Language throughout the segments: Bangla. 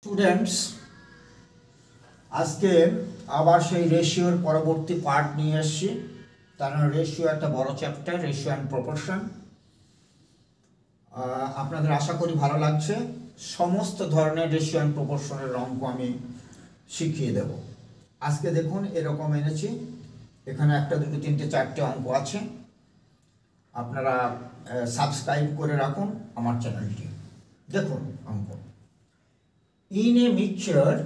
স্টুডেন্টস, আজকে আবার সেই রেশিওর পরবর্তী পার্ট নিয়ে এসেছি। কারণ রেশিও একটা বড় চ্যাপ্টার, রেশিও অ্যান্ড প্রপোর্শন। আপনাদের আশা করি ভালো লাগছে। সমস্ত ধরনের রেশিও অ্যান্ড প্রপোর্শনের অঙ্ক আমি শিখিয়ে দেব। আজকে দেখুন এরকম এনেছি, এখানে একটা দুটো তিনটে চারটে অঙ্ক আছে। আপনারা সাবস্ক্রাইব করে রাখুন আমার চ্যানেলটি। দেখুন অঙ্ক। In a mixture,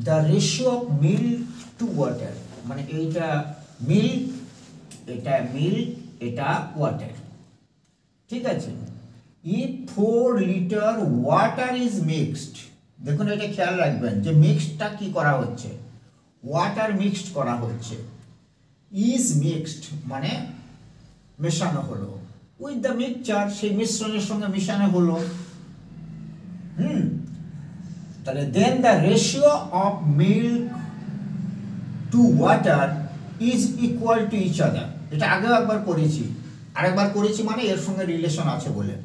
the ratio of milk to water, মানে এইটা মিল্ক, এটা ওয়াটার, ঠিক আছে। If 4 liter water is mixed, দেখুন এটা খেয়াল রাখবেন যে মিক্সডটা কি করা হচ্ছে, ওয়াটার মিক্সড করা হচ্ছে। ইজ মিক্সড মানে মেশানো হলো, উইথ দ্য মিক্সচার সেই মিশ্রণের সঙ্গে মেশানো হলো। তাহলে then the ratio of milk to water is equal to each other. এটা আগেও একবার করেছি, আরেকবার করেছি মানে এর সঙ্গে রিলেশন আছে বলে।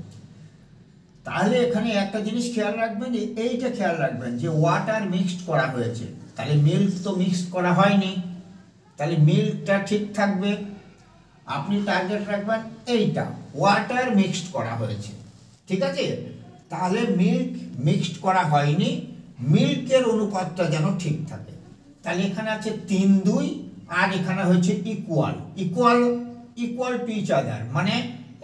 তাহলে এখানে একটা জিনিস খেয়াল রাখবেন, যে এইটা খেয়াল রাখবেন যে ওয়াটার মিক্সড করা হয়েছে, তাহলে মিল্ক তো মিক্সড করা হয়নি, তাহলে মিল্কটা ঠিক থাকবে। আপনি টার্গেট রাখবেন এইটা ওয়াটার মিক্সড করা হয়েছে, ঠিক আছে। তাহলে মিল্ক মিক্সড করা হয়নি, মিল্কের অনুপাতটা যেন ঠিক থাকে। তাহলে এখানে আছে 3-2, আর এখানে হয়েছে equal equal equal to each other, মানে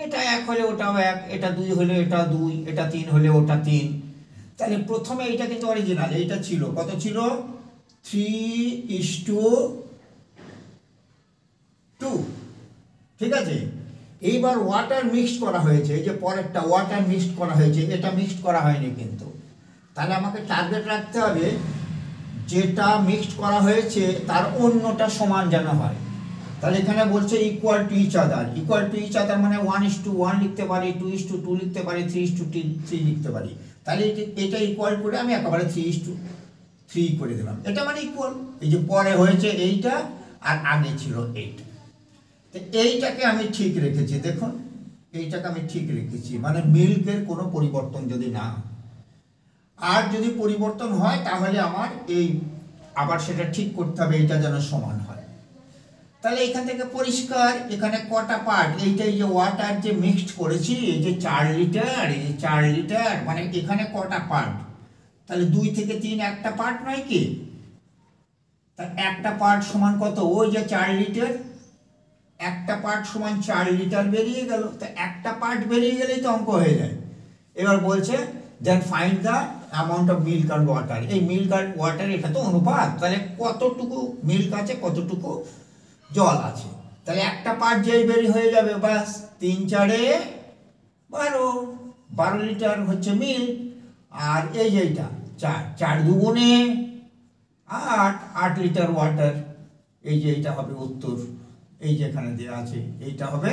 এটা 1 হলে ওটাও 1, এটা 2 হলে এটা 2, এটা 3 হলে ওটা 3। তাহলে প্রথমে এইটা কিন্তু অরিজিনাল, এইটা ছিল কত ছিল 3:2, ঠিক আছে। এইবার ওয়াটার মিক্সড করা হয়েছে, এই যে পরেরটা ওয়াটার মিক্সড করা হয়েছে, এটা মিক্সড করা হয়নি কিন্তু। তাহলে আমাকে টার্গেট রাখতে হবে যেটা মিক্সড করা হয়েছে তার অন্যটা সমান যেন হয়। তাহলে এখানে বলছে equal to each other, equal to each other মানে 1:1 লিখতে পারি, 2:2 লিখতে পারি, 3:3 লিখতে পারি। তাহলে এটা ইকুয়াল করে আমি একেবারে 3:3 করে দিলাম, এটা মানে ইকুয়াল। এই যে পরে হয়েছে এইটা আর আগে ছিল এইটা, এইটাকে আমি ঠিক রেখেছি। দেখুন এইটাকে আমি ঠিক রেখেছি, মানে মিল্কের কোনো পরিবর্তন যদি না, আর যদি পরিবর্তন হয় তাহলে আমার এই আবার সেটা ঠিক করতে হবে, এটা যেন সমান হয়। তাহলে এখান থেকে পরিষ্কার এখানে কটা পার্ট, এইটাই যে ওয়াটার যে মিক্সড করেছি, এই যে 4 লিটার, এই যে 4 লিটার, মানে এখানে কটা পার্ট, তাহলে 2 থেকে 3 একটা পার্ট নয় কি, তা একটা পার্ট সমান কত, ওই যে 4 লিটার, একটা পার্ট সমান 4 লিটার বেরিয়ে গেল। তো একটা পার্ট বেরিয়ে গেলেই তো অঙ্ক হয়ে যায়। এবার বলছে then find the amount of milk and water. এই মিল্ক অ্যান্ড ওয়াটার এটা তো অনুপাত, তাহলে কতটুকু মিল্ক আছে কতটুকু জল আছে। তাহলে একটা পার্ট যেই বেরিয়ে হয়ে যাবে, বাস 3×4=12 লিটার হচ্ছে মিল্ক। আর এই যে এইটা 4×2=8 লিটার ওয়াটার। এই যে এইটা হবে উত্তর, এই যে এখানে দেওয়া আছে এইটা হবে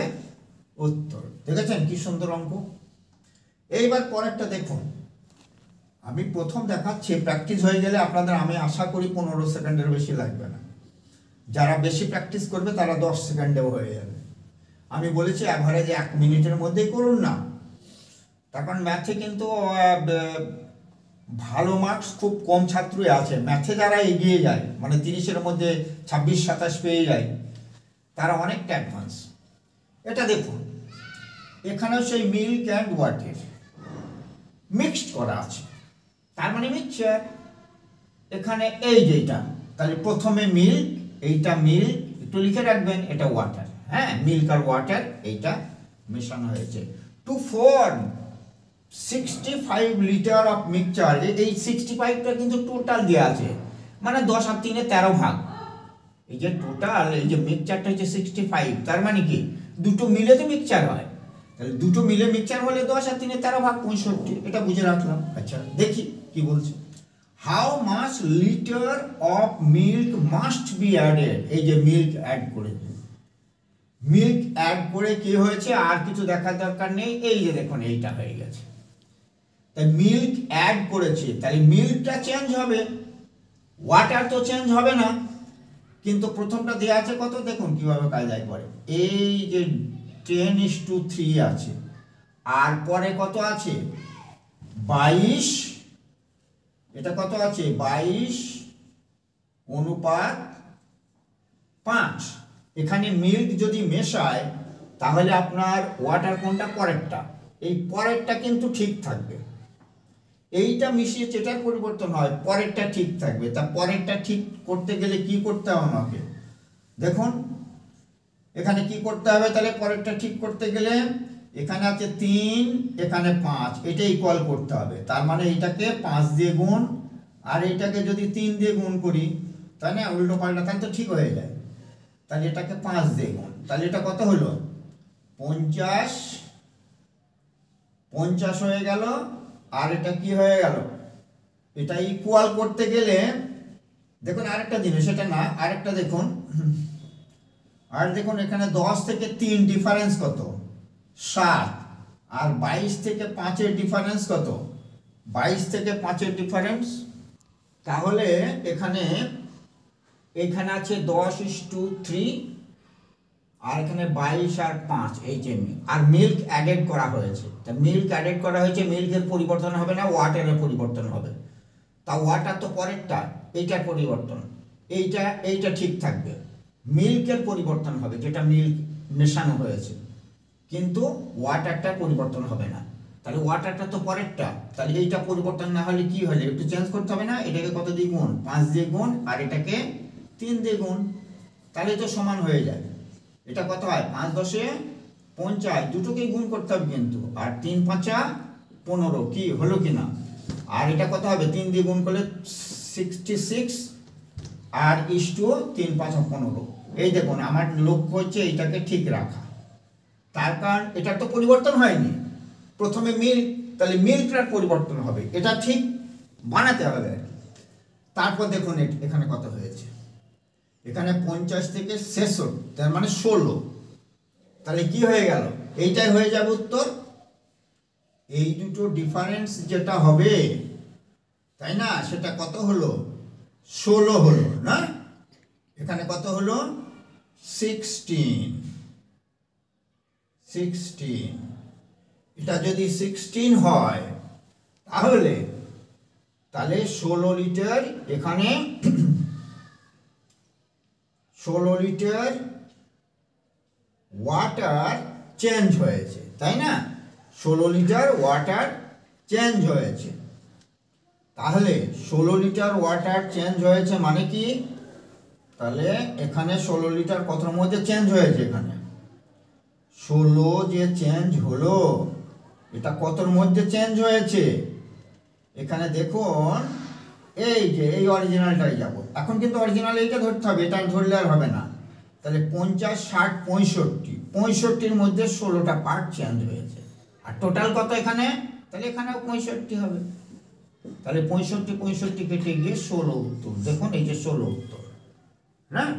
উত্তর। দেখেছেন কি সুন্দর অঙ্ক। এইবার পরেরটা দেখুন, আমি প্রথম দেখাচ্ছি, প্র্যাকটিস হয়ে গেলে আপনাদের আমি আশা করি 15 সেকেন্ডের বেশি লাগবে না। যারা বেশি প্র্যাকটিস করবে তারা 10 সেকেন্ডেও হয়ে যাবে। আমি বলেছি অ্যাভারেজ 1 মিনিটের মধ্যেই করুন না, তার কারণ ম্যাথে কিন্তু ভালো মার্কস খুব কম ছাত্রই আছে। ম্যাথে যারা এগিয়ে যায়, মানে 30-এর মধ্যে 26-27 পেয়ে যায়, তারা অনেকটা অ্যাডভান্স। এটা দেখুন এখানেও সেই মিল্ক অ্যান্ড ওয়াটার মিক্সড করা আছে, তার মানে মিক্সচার। এখানে এই যেটা, তাহলে প্রথমে মিল্ক, এইটা মিল্ক একটু লিখে রাখবেন, এটা ওয়াটার, হ্যাঁ মিল্ক আর ওয়াটার এইটা মেশানো হয়েছে to form 65 litre of mixture. এই 65টা কিন্তু টোটাল দেওয়া আছে, মানে 10 আর 3 13 ভাগ। এই যে টোটাল, এই যে মিক্সচারটা হচ্ছে 65, তার মানে কি দুটো মিলে তো মিক্সচার হয়, তাহলে দুটো মিলে মিক্সচার হলে 10 আর 3 13 ভাগ 65, এটা বুঝে রাখলাম। আচ্ছা দেখি কি বলছে। How much litre of milk must be added. এই যে মিল্ক অ্যাড করে, মিল্ক অ্যাড করে কি হয়েছে, আর কিছু দেখার দরকার নেই, এই যে দেখুন এইটা হয়ে গেছে। তাই মিল্ক অ্যাড করেছে, তাহলে মিল্কটা চেঞ্জ হবে, ওয়াটার তো চেঞ্জ হবে না। কিন্তু প্রথমটা দেওয়া আছে কত, দেখুন কিভাবে কায়দায় করে, এই যে 10:3 আছে, আর পরে কত আছে 22 এটা কত আছে 22:5। এখানে মিল্ক যদি মেশায় তাহলে আপনার ওয়াটার কোনটা পরেরটা, এই পরেরটা কিন্তু ঠিক থাকবে। এইটা মিশিয়ে যেটার পরিবর্তন হয় পরেরটা ঠিক থাকবে। তা পরেরটা ঠিক করতে গেলে কি করতে হবে আমাকে, দেখুন এখানে কি করতে হবে, তাহলে পরেরটা ঠিক করতে গেলে এখানে আছে 3, এখানে 5, এটা ইকুয়াল করতে হবে। তার মানে এইটাকে 5 দিয়ে গুণ আর এইটাকে যদি 3 দিয়ে গুণ করি, তাই না, উল্টো পাল্টা, তাহলে তো ঠিক হয়ে যায়। তাহলে এটাকে 5 দিয়ে গুণ, তাহলে এটা কত হলো 50 হয়ে গেল। আর এটা কি হয়ে গেল, এটা ইকুয়াল করতে গেলে দেখুন আরেকটা জিনিস, এটা না আরেকটা দেখুন, আর দেখুন এখানে 10 থেকে 3 ডিফারেন্স কত 7, আর 22 থেকে 5-এর ডিফারেন্স কত 22 থেকে 5-এর ডিফারেন্স। তাহলে এখানে আছে 10:3 আর এখানে 22 আর 5, এই যে আর মিল্ক অ্যাডেড করা হয়েছে। তা মিল্ক অ্যাডেড করা হয়েছে, মিল্কের পরিবর্তন হবে না, ওয়াটারের পরিবর্তন হবে। তা ওয়াটার তো পরেরটা, এইটার পরিবর্তন, এইটা ঠিক থাকবে। মিল্কের পরিবর্তন হবে, যেটা মিল্ক মেশানো হয়েছে, কিন্তু ওয়াটারটার পরিবর্তন হবে না। তাহলে ওয়াটারটা তো পরেরটা, তাহলে এইটা পরিবর্তন না হলে কি হলে একটু চেঞ্জ করতে হবে না, এটাকে কত দিয়ে গুণ 5 দিয়ে গুণ আর এটাকে 3 দিয়ে গুণ, তাহলে তো সমান হয়ে যায়। এটা কত হয় 5×10 50, দুটোকেই গুণ করতে হবে কিন্তু, আর 3×5 15, কি হলো কিনা। আর এটা কত হবে 3 দিয়ে গুণ করলে 66 আর ইস্টু 3×5 15। এই দেখুন আমার লক্ষ্য হচ্ছে এইটাকে ঠিক রাখা, তার কারণ এটা তো পরিবর্তন হয়নি, প্রথমে মিল্ক, তাহলে মিল্কটার পরিবর্তন হবে, এটা ঠিক বানাতে হবে। তারপর দেখুন এখানে কত হয়েছে, এখানে 50 থেকে 66, তার মানে 16, তাহলে কি হয়ে গেল, এইটাই হয়ে যাবে উত্তর। এই দুটো ডিফারেন্স যেটা হবে, তাই না, সেটা কত হলো 16 হলো না, এখানে কত হলো 16। এটা যদি 16 হয় তাহলে 16 লিটার, এখানে 16 লিটার ওয়াটার চেঞ্জ হয়েছে, তাই না, 16 লিটার ওয়াটার চেঞ্জ হয়েছে। তাহলে 16 লিটার ওয়াটার চেঞ্জ হয়েছে মানে কি, তাহলে এখানে 16 লিটার কতর মধ্যে চেঞ্জ হয়েছে, এখানে 16 যে চেঞ্জ হলো, এটা কতর মধ্যে চেঞ্জ হয়েছে, এখানে দেখুন এই যে এই অরিজিনালটাই যাব, এখন কিন্তু অরিজিনাল এইটা ধরতে হবে, এটা ধরলে আর হবে না। তাহলে 50 60 65-এর মধ্যে 16টা পার্ট চেঞ্জ হয়েছে, আর টোটাল কত এখানে, তাহলে এখানেও 65 হবে। তাহলে 65 কেটে গিয়ে 16 উত্তর, দেখুন এই যে 16 উত্তর। হ্যাঁ,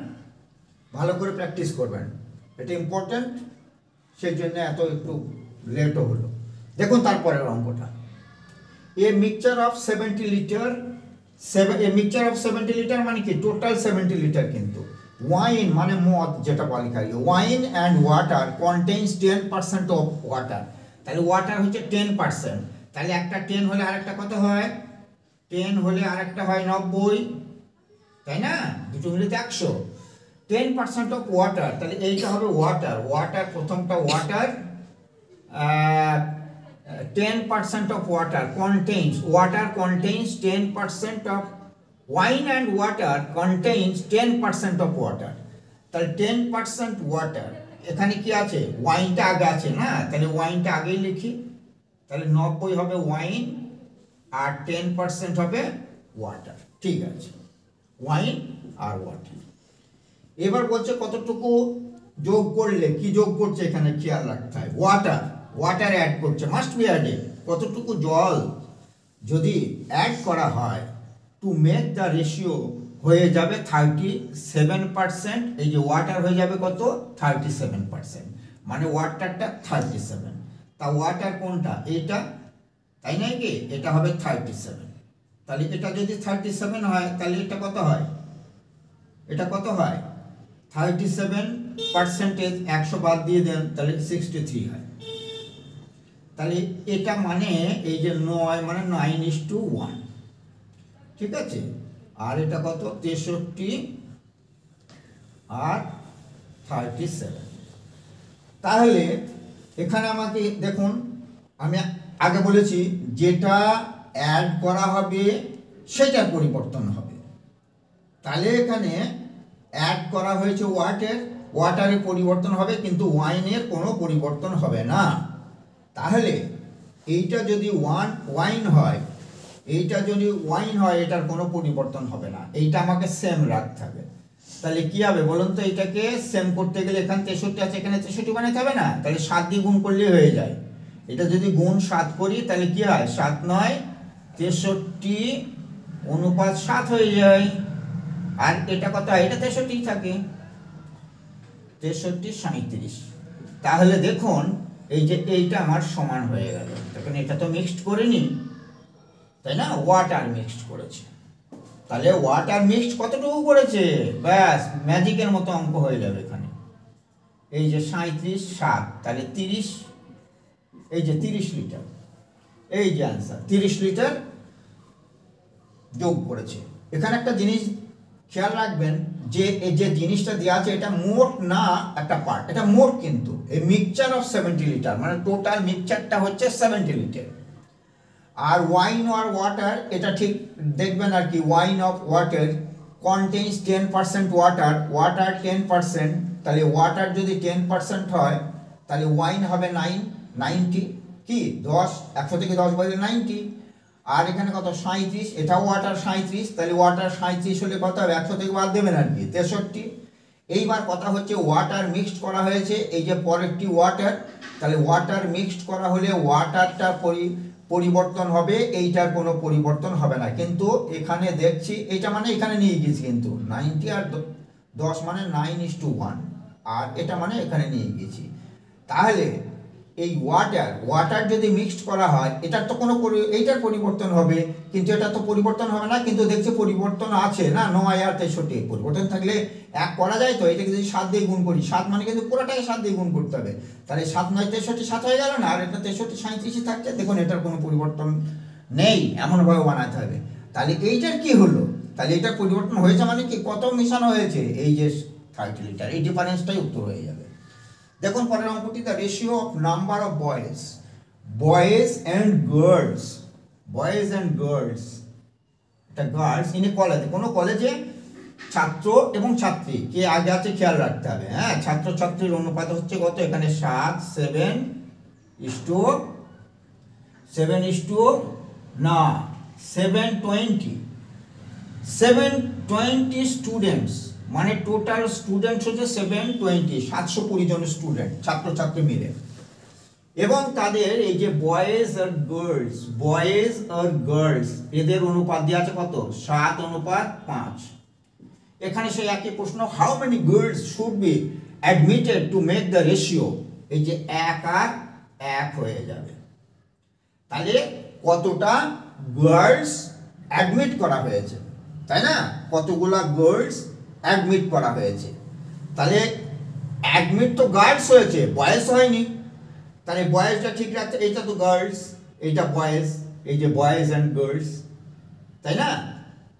ভালো করে প্র্যাকটিস করবেন, এটা ইম্পর্টেন্ট, সেই জন্য এত একটু লেটও হলো। দেখুন তারপরের অঙ্কটা, এ mixture of 70 litre, A mixture of 70 litre মানে কি টোটাল 70 লিটার, কিন্তু ওয়াইন মানে মদ যেটা বলা হয়, wine and water contains 10% of water. তাহলে ওয়াটার হচ্ছে 10%, তাহলে একটা 10 হলে আরেকটা কত হয়, 10 হলে আরেকটা হয় 90, তাই না, দুটো মিলে 100। 10% অফ ওয়াটার, তাহলে এইটা হবে ওয়াটার প্রথমটা water, 10% of water contains 10% of wine and water contains 10% of water, তাহলে 10% ওয়াটার, এখানে কি আছে ওয়াইনটা আগে আছে না, তাহলে ওয়াইনটা আগেই লিখি, তাহলে 90 হবে ওয়াইন আর 10% হবে ওয়াটার, ঠিক আছে, ওয়াইন আর ওয়াটার। এবার বলছে কতটুকু যোগ করলে, কি যোগ করছে এখানে খেয়াল রাখতে হয়, ওয়াটার অ্যাড করছে, মাস্ট বি অ্যাডেড, কতটুকু জল যদি অ্যাড করা হয় টু মেক দ্য রেশিও হয়ে যাবে 37%, এই যে ওয়াটার হয়ে যাবে কত 37%, মানে ওয়াটারটা 37, তা ওয়াটার কোনটা এইটা, তাই নয় কি, এটা হবে 37, তাহলে এটা যদি 37 হয় তাহলে এটা কত হয়, এটা কত হয় 37%, 100 বাদ দিয়ে দেন তাহলে 63 হয়। তাহলে এটা মানে এই যে 9 মানে 9:1, ঠিক আছে, আর এটা কত 63 আর 37। তাহলে এখানে আমাকে দেখুন, আমি আগে বলেছি যেটা অ্যাড করা হবে সেটার পরিবর্তন হবে। তাহলে এখানে অ্যাড করা হয়েছে ওয়াটারের পরিবর্তন হবে, কিন্তু ওয়াইনের কোনো পরিবর্তন হবে না। তাহলে এইটা যদি ওয়াইন হয়, এইটা যদি ওয়াইন হয়, এটার কোনো পরিবর্তন হবে না, এইটা আমাকে সেম রাখতে হবে। তাহলে কি হবে বলুন তো, এটাকে সেম করতে গেলে এখানে 63 আছে, এখানে 63 বানাতে হবে না, তাহলে 7 দিয়ে গুণ করলে হয়ে যায়। এটা যদি গুণ 7 করি তাহলে কি হয়, 7 9 63 অনুপাত 7 হয়ে যায়। আর এটা কত হয়, এটা 63 থাকে, 63 37। তাহলে দেখুন এই যে এইটা আমার সমান হয়ে গেল। দেখুন এটা তো মিক্সড করিনি, তাই না, ওয়াটার মিক্সড করেছে। তাহলে ওয়াটার মিক্সড কতটুকু করেছে, ব্যাস ম্যাজিকের মতো অঙ্ক হয়ে যাবে এখানে। এই যে 37 7, তাহলে 30, এই যে 30 লিটার, এই যে অ্যান্সার 30 লিটার যোগ করেছে। এখানে একটা জিনিস খেয়াল রাখবেন, যে এই যে জিনিসটা দেওয়া আছে এটা মোট না একটা পার্ট, এটা মোট, কিন্তু এই মিক্সচার অফ 70 লিটার, মানে টোটাল মিক্সচারটা হচ্ছে 70 লিটার। আর ওয়াইন আর ওয়াটার এটা ঠিক দেখবেন আর কি, wine of water contains 10% water, water 10%, তাহলে ওয়াটার যদি 10% হয় তাহলে ওয়াইন হবে 90 কি 10, 100 থেকে 10 বলে 90। আর এখানে কত 37, এটাও ওয়াটার 37, তাহলে ওয়াটার 37 হলে কত হবে, 100 থেকে বাদ দেবেন আর কি 63। এইবার কথা হচ্ছে ওয়াটার মিক্সড করা হয়েছে, এই যে পরেরটি ওয়াটার, তাহলে ওয়াটার মিক্সড করা হলে ওয়াটারটা পরিবর্তন হবে, এইটার কোনো পরিবর্তন হবে না। কিন্তু এখানে দেখছি এটা মানে এখানে নিয়ে গেছি, কিন্তু 90 আর 10 মানে 9:1, আর এটা মানে এখানে নিয়ে গেছি। তাহলে এই ওয়াটার যদি মিক্সড করা হয় এটার তো কোনো এইটার পরিবর্তন হবে, কিন্তু এটা তো পরিবর্তন হবে না, কিন্তু দেখছি পরিবর্তন আছে না, 9 আর 63 পরিবর্তন থাকলে এক করা যায় তো, এটাকে যদি 7 দিয়ে গুণ করি, 7 মানে কিন্তু পুরোটাকে 7 দিয়ে গুণ করতে হবে, তাহলে 7 9 63 7 হয়ে গেল না, আর এটা 63 37 থাকছে। দেখুন এটার কোনো পরিবর্তন নেই, এমনভাবে বানাতে হবে। তাহলে এইটার কি হলো, তাহলে এটার পরিবর্তন হয়েছে মানে কি, কত মিশানো হয়েছে, এই যে 30 লিটার, এই ডিফারেন্সটাই উত্তর হয়ে যাবে। দেখুন পরের অঙ্কটি, the ratio of number of boys and girls, এটা গার্লস ইন এ কলেজ, কোনো কলেজে ছাত্র এবং ছাত্রী কে আগে আছে খেয়াল রাখতে হবে। হ্যাঁ, ছাত্র ছাত্রীর অনুপাত হচ্ছে কত, এখানে 7 7 720 স্টুডেন্টস, মানে টোটাল স্টুডেন্টস হচ্ছে 720, 720 জন স্টুডেন্ট ছাত্রছাত্রী মিলে, এবং তাদের এই যে বয়েজ আর গার্লস এদের অনুপাত দেওয়া আছে কত, 7:5। এখানে সেই একই প্রশ্ন, how many girls should be admitted to make the ratio, এই যে 1 আর 1 হয়ে যাবে। তাহলে কতটা গার্লস অ্যাডমিট করা হয়েছে, তাই না, কতগুলা গার্লস অ্যাডমিট করা হয়েছে। তাহলে অ্যাডমিট তো গার্লস হয়েছে, বয়েজ হয়নি, তাহলে বয়েজটা ঠিক রাখতে, এইটা তো গার্লস, এইটা বয়েজ, এই যে বয়েজ অ্যান্ড গার্লস, তাই না।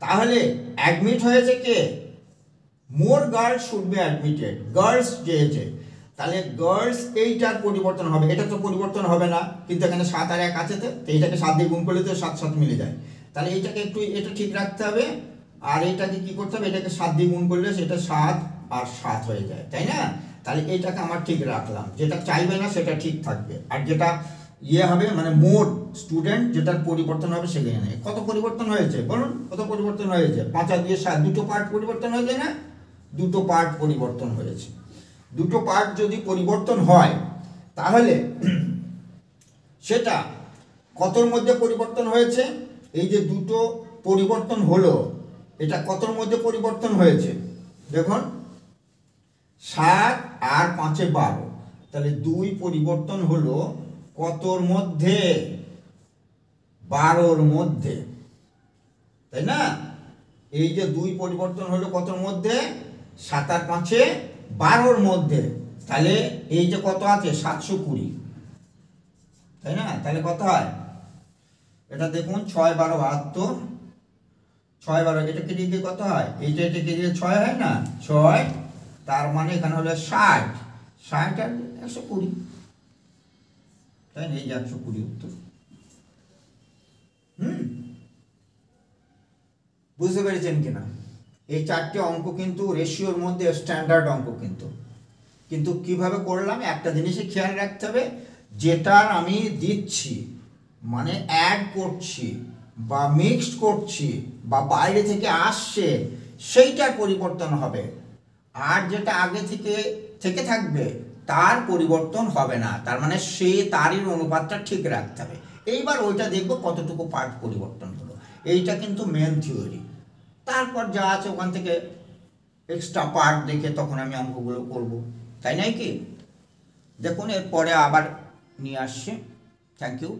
তাহলে অ্যাডমিট হয়েছে কে, more girls should be admitted, girls চেয়েছে, তাহলে গার্লস এইটার পরিবর্তন হবে, এটা তো পরিবর্তন হবে না, কিন্তু এখানে 7 আর 1 আছে, তো এইটাকে 7 দিয়ে গুণ করলে তো 7 7 মিলে যায়, তাহলে এইটাকে একটু এটা ঠিক রাখতে হবে। আর এইটাকে কি করতে হবে, এটাকে 7 দিয়ে গুণ করলে সেটা 7 আর 7 হয়ে যায়, তাই না। তাহলে এইটাকে আমার ঠিক রাখলাম, যেটা চাইবে না সেটা ঠিক থাকবে, আর যেটা হবে মানে মোট স্টুডেন্ট যেটার পরিবর্তন হবে সেখানে। কত পরিবর্তন হয়েছে বলুন, কত পরিবর্তন হয়েছে, 5 আর 2 7, দুটো পার্ট পরিবর্তন হয়েছে না, দুটো পার্ট পরিবর্তন হয়েছে। দুটো পার্ট যদি পরিবর্তন হয় তাহলে সেটা কতর মধ্যে পরিবর্তন হয়েছে, এই যে দুটো পরিবর্তন হলো এটা কতর মধ্যে পরিবর্তন হয়েছে, দেখুন 7 আর 5 12, তাহলে 2 পরিবর্তন হলো কতর মধ্যে, 12র মধ্যে, তাই না। এই যে 2 পরিবর্তন হলো কতর মধ্যে, 7 আর 5 12র মধ্যে, তাহলে এই যে কত আছে 720, তাই না। তাহলে কত হয়, এটা দেখুন 6 12 72, 6 12 এটা কেটে গিয়ে কত হয়? এটা কেটে গিয়ে 6 হয় না? 6, তার মানে এখানে হলো 60, 60 আর 120, তাই না? এই যে 120 উত্তর। বুঝতে পেরেছেন কিনা? এই 4টে অঙ্ক কিন্তু রেশিওর মধ্যে স্ট্যান্ডার্ড অঙ্ক কিন্তু কিন্তু কিভাবে করলাম একটা জিনিসই খেয়াল রাখতে হবে, যেটার আমি দিচ্ছি মানে অ্যাড করছি বা মিক্সড করছি বা বাইরে থেকে আসছে সেইটার পরিবর্তন হবে, আর যেটা আগে থেকে থেকে থাকবে তার পরিবর্তন হবে না। তার মানে সে তারই অনুপাতটা ঠিক রাখতে হবে। এইবার ওইটা দেখবো কতটুকু পার্ট পরিবর্তন হলো। এইটা কিন্তু মেন থিওরি। তারপর যা আছে ওখান থেকে এক্সট্রা পার্ট দেখে তখন আমি অঙ্কগুলো করব, তাই নয় কি? দেখুন এরপরে আবার নিয়ে আসছে। Thank you.